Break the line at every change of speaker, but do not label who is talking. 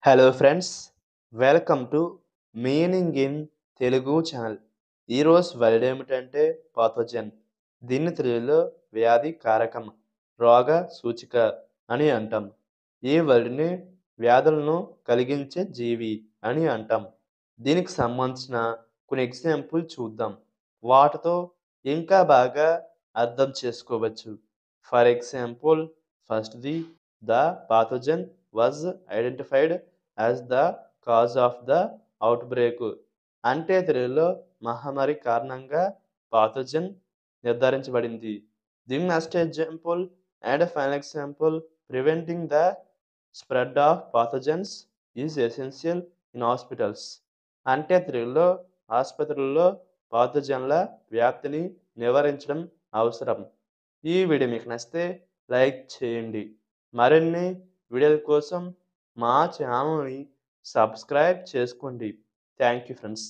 Hello friends, welcome to meaning in Telugu channel. ఈరోజు word ఏమిటంటే pathogen. దీన్ని తెలుగులో వ్యాధి కారకం, రోగ సూచిక అని అంటాం. ఈ వర్డ్ని వ్యాధులను కలిగించే జీవి అని అంటాం. దీనికి సంబంధించిన కొన్ని ఎగ్జాంపుల్ చూద్దాం. వాటితో ఇంకా బాగా అర్థం చేసుకోవచ్చు. For example, first the the pathogen was identified as the cause of the outbreak. అంటే తెలుగులో మహమ్మారి కారణంగా పాథోజన్ నిర్ధారించబడింది. The next example and final example, preventing the spread of pathogens is essential in hospitals. అంటే తెలుగులో ఆసుపత్రుల్లో పాథోజన్ల వ్యాప్తిని నివారించడం అవసరం. ఈ వీడియో మీకు నచ్చితే లైక్ చేయండి. మరిన్ని వీడియోల కోసం మా ఛానల్ని సబ్స్క్రైబ్ చేసుకోండి. Thank you friends.